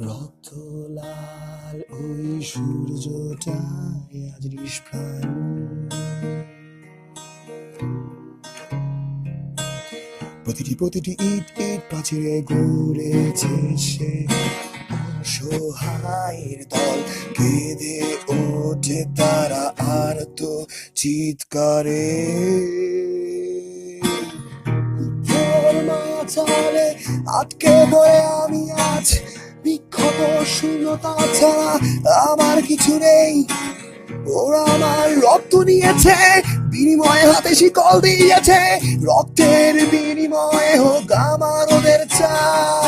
রক্ত লাল ওই সূর্যটায় আজ নিষ্প্রাণ। প্রতিটি ইট ইট প্রাচীরে গড়েছে সে অসহায়ের দল, কেঁদে ওঠে তারা আর তো চিৎকারে। মাঝারে আটকে পড়ে আমি আজ বিক্ষত শূন্যতা ছাড়া আমার কিছু নেই। ওরা আমার রক্ত নিয়েছে, বিনিময়ে হাতে শিকল দিয়েছে, রক্তের বিনিময়ে হোক আমার ওদের চাই।